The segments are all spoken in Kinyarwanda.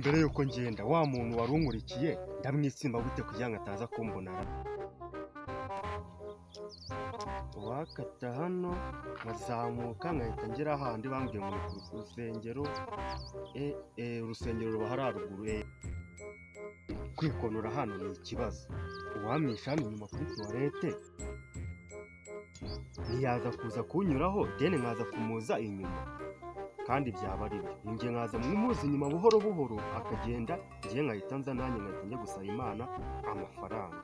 mbere yuko ngenda wa muntu wari unkurikiye ndamwisimba gute kugira ngo ataza kumbona. Wakata hano nkazamuka nkahita ngera ahandi bambwiye ngo ni ku rusengero. Urusengero ruba haruguru. Kwikonora hano ni ikibazo. Uwamisha hano inyuma kuri tuwarete ntiyaza kuza kunyuraho deni nkaza kumuza inyuma, kandi byaba ari byo. Ninjye nkaza mumuza inyuma buhoro buhoro akagenda, ngiye nkahita nza nanjye nkahita njya gusaba Imana amafaranga.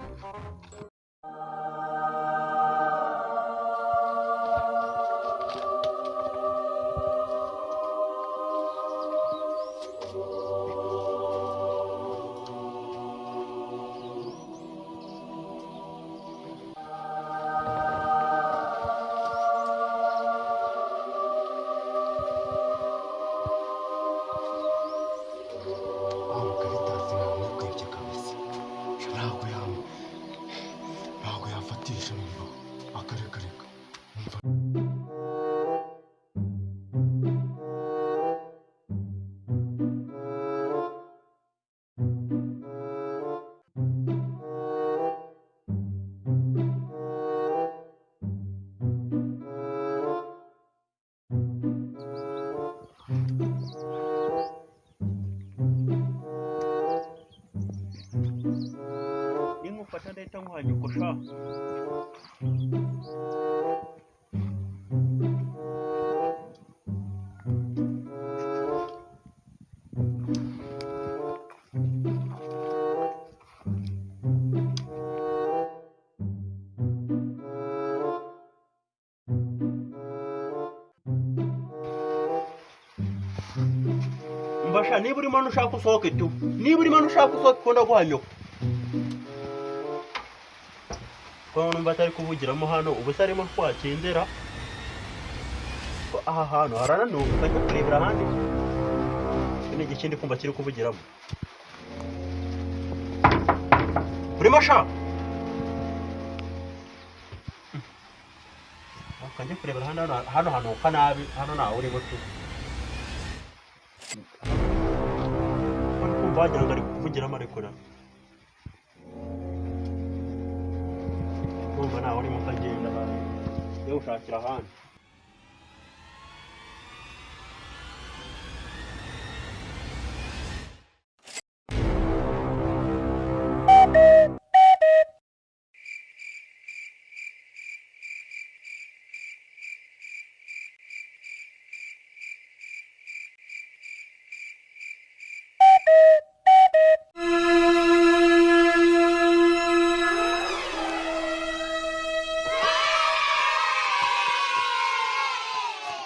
Ingufata leta nguhanye ukosha. Mbasha niba urimo nushaka usohoke tu. Niba urimo nushaka usohoke ukunda guhanyuka. Kwa numva atari kuvugiramo hano ubusa arimo twakindera. Aha hano harananuka cyo kurebera ahandi. Ni igikindi kumva kiri kuvugiramo. Urimo sha. Akanje kurebera hano kanabi hano nawe urimo tu. Wagira ngo ari kuvugiramo ariko na numva nawe urimo ukagenda yo ushakira ahandi.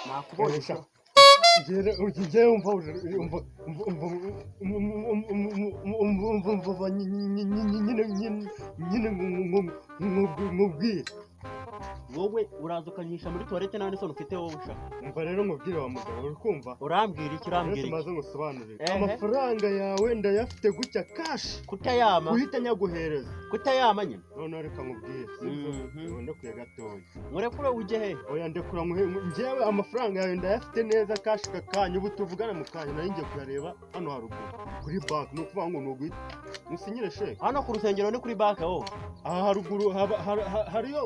Nakubonye ugeze umva nyine wowe uraza ukanyisha muri toilette nane sone ufite wowe ushaka. Umva rero nkubwire wa mugabo uri kumva. Urambwira iki urambwira? Maze ngusobanurire. Amafaranga yawe ndayafite gutya cash. Kutayama. Uhita nyaguhereza. Kutayama nyine. None reka nkubwire. None kuya gatoya. Murekure uje he? Oya ndekura ngewe amafaranga yawe ndayafite neza cash kakanya ubu tuvugana mu kanya nari ngiye kuyareba hano haruguru kuri bank. No kuvuga ngo nuguhita musinyire sheke. Hano ku rusengero ni kuri bank aho. Aha haruguru hariyo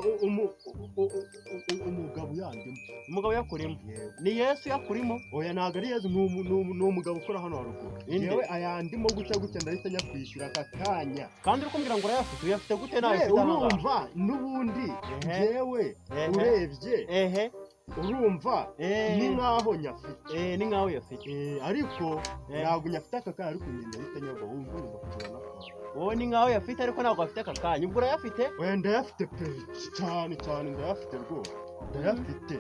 umugabo yandimo. Umugabo yakurimo. Ni Yesu yakurimo. Oya ntago ari Yesu, ni umugabo ukora hano haruguru. Yewe ayandimo gutya ndahita nyakwishyura akakanya. Kandi uri kumbwira ngo urayafite, uyafite gute nawe ufite amanga? Urumva nubundi jewe urebye urumva ni nkaho nyafite. Ni nkaho yafite. Ariko ntago nyafite akakanya ariko ngenda ndahita nyagwa wumva kugirana. Wowe ni nkaho yafite ariko ntago afite akakanya. Ubwo urayafite? Oya ndayafite pe cyane ndayafite rwose. Ndayafite.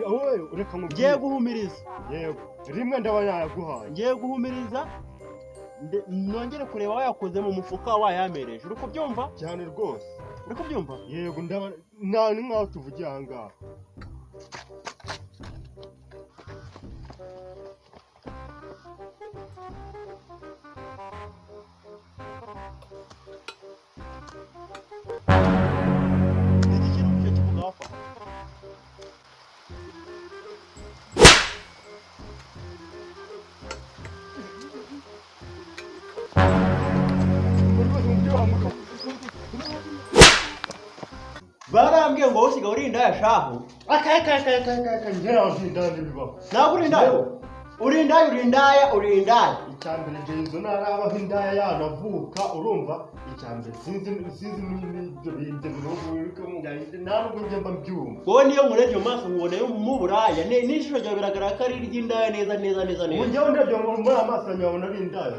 Wowe ureka ngo ngiye guhumiriza. Yego rimwe ndaba yaguhaye. Ngiye guhumiriza nongere kureba wayakoze mu mufuka wayamereje. Uri kubyumva? Cyane rwose. Uri kubyumva? Yego ndaba ni nkaho tuvugiye aha ngaha. barambwiye ngo usiga uri indaya shahu njyewe ndandi bibaho ntabwo uri indaya uri indaya icyambere Jenzo narabaho indaya yanavuka urumva icyambere sinzi n'ibyo binde ntabwo njye mba mbyumva wowe niyo murebye mu maso mubona yo mu buraya n'ijisho ryawe biragaragara ko ari iry'indaya neza njyewe ndebye muri amaso nyabona ari indaya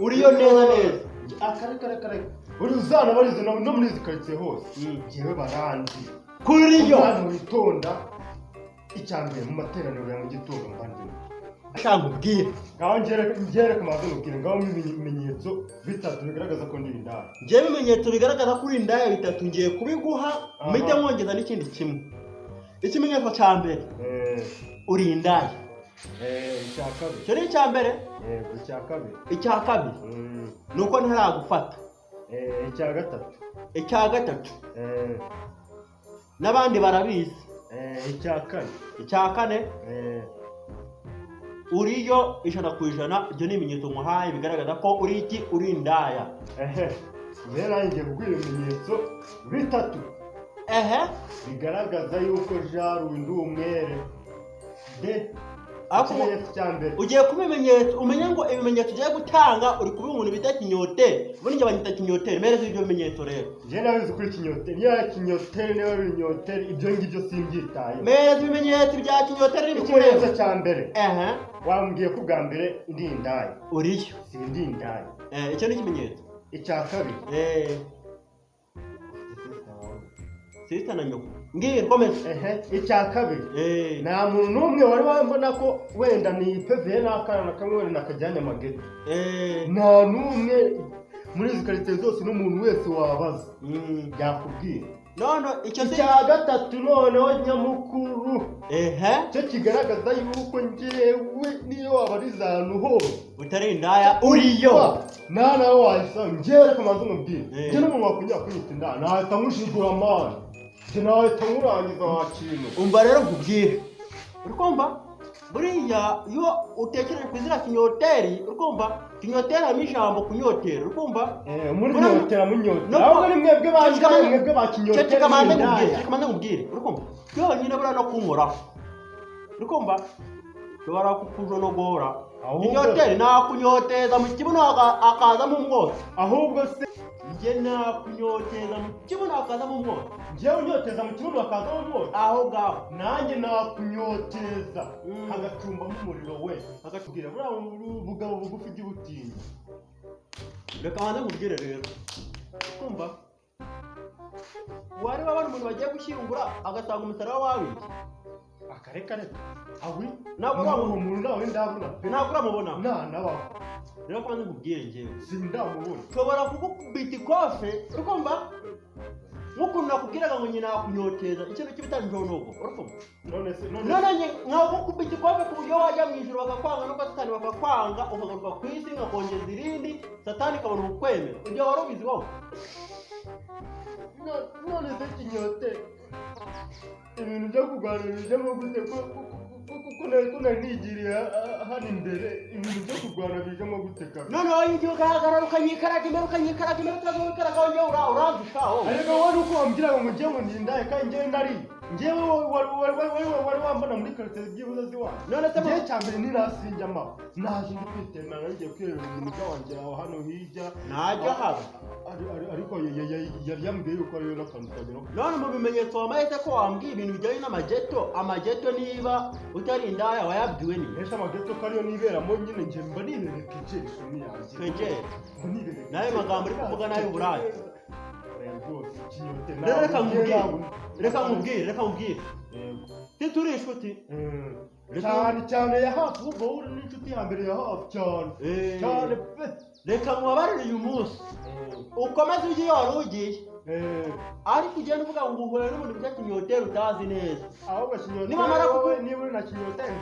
uriyo neza akarekare uri uzana barize no muri izi karitsiye hose njyewe baranzi kuriyo hano witonda icyambere mu materaniro ya mu gitondo mbandimo ashaka ubwire ngaho ngere kumaze ubwire ngaho ibimenyetso bitatu bigaragaza ko ndi indaya njyewe ibimenyetso bigaragaza ko uri indaya bitatu ngiye kubiguha mpite mwongeza n'ikindi kimwe ikimenyetso cya mbere uri indaya icya kabiri icyo ni icya mbere yego icya kabiri ni uko ntaragufata icya gatatu n'abandi barabizi icya kane uriyo 100%. Ibyo ni ibimenyetso muhaye bigaragaza ko uri indaya. Rero ngiye kuguha ibimenyetso bitatu bigaragaza yuko jaru ndi umwere ugiye kubimenyetso umenya ngo ibimenyetso ugiye gutanga uri kuba umuntu bita kinyote ubundi banyita kinyote mereze ibyo bimenyetso rero je nabizi kuri kinyote niya kinyote niyo kinyote ibyo ngibyo simbyitaye mereze ibimenyetso bya kinyote n'ikimenyetso cya mbere wambwiye ko bwa mbere ndi indaya uriyo sindi indaya icyo ni ikimenyetso icya kabiri sita na nyoko ngiye komeza icya kabiri nta muntu n'umwe wari wambona ko wenda ni PVN n'akana kamwe wenda nakajyanye amageto nta n'umwe muri izi karitsiye zose n'umuntu wese wabaza yakubwira none icyo cya gatatu noneho nyamukuru cyo kigaragaza yuko njyewe niyo wabariza ahantu hose utari indaya uriyo nawe wayisanga njyewe reka manze umubwire njye n'umuntu wakunyura kunyita indaya nahita nkushigura amani nahita nkurangiza wakintu umva rero nkubwire urikumva buriya iyo utekereje ku izina kinyoteri urikumva kinyoteri harimo ijambo kunyotera urikumva muri nyotera ahubwo ni mwebwe bakinyotera kamanze nkubwire urikumva yonyine buriya no kunkoraho urikumva ushobora kukujonogora kinyoteri nakunyoteza mu kibuno akazamo umwotsi ahubwo se njye nakunyoteza mu kibuno akazamo umwotsi njyewe unyoteza mu kibuno akazamo umwotsi aho ngaho nanjye nakunyoteza hagacumbamo umuriro we agatubwira buriya bugabo bugufi by'ubutinya reka banze nkubwire rero kumva wari wabona umuntu bagiye gushyingura agasanga umusaraba wawiki akareka awi ntabwo umuntu nawe ndabona ntabwo uramubona nabaho rero ko banze nkubwire njyewe sindamubona ushobora kugukubita ikofe urikumva nk'ukuntu nakubwiraga ngo nyina nakunyoteza ikintu cy'ibitari njonogo urikumva none nkagukubita ikofe ku buryo wajya mu ijuru bakakwanga nuko satani bakakwanga ukagaruka ku isi nkakongeza irindi satani ikabona ukwemera ibyo wari ubizi wowe none se kinyote ibintu byo kurwanira bijyamo gute kuko nari nigiriye hano imbere ibintu byo kurwana bijyamo gute kaka noneho igihe ugahagarara ukanyikaraga imbere utaza wikaraga wongeye uranzishaho ariko wowe uko wambwiraga ngo njyewe ndi indaya kandi njyewe nari njyewe wari wambona muri karitsiye byibuze ziwanjye none se igihe cya mbere nirasinjyama naje ndi kwitembera nagiye kwireba ibintu by'awanjye aho hano hirya najya haba ariko yari yambwiye yuko ariyo n'akantu kagera none mu bimenyetso wamahise ko wambwiye ibintu bijyanye n'amageto niba utari indaya wayabwiwe ni ese amageto ko ariyo niberamo nyine njye mba nibereye kejeri shumi yanjye kejeri nayo magambo uri kuvuga nayo buraya reka nkubwire tituri inshuti cyane ya hafi ubwo uri n'inshuti ya mbere ya hafi cyane pe reka mubabarire uyu munsi ukomeze ujye iyo wari ugiye ariko ugenda uvuga ngo uhuye n'umuntu bita kinyoteri utazi neza ahubwo kinyoteri niba uri na kinyoteri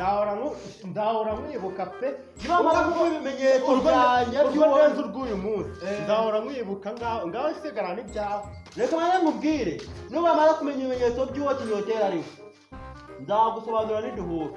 ndahora mwibuka pe nibamara kuguha ibimenyetso byanjye by'umunsi rw'uyu munsi ndahora mwibuka ngaho isigarana ibyawe reka mwana nkubwire nubamara kumenya ibimenyetso by'uwo kinyoteri ariwe nzagusobanurira n'iduhura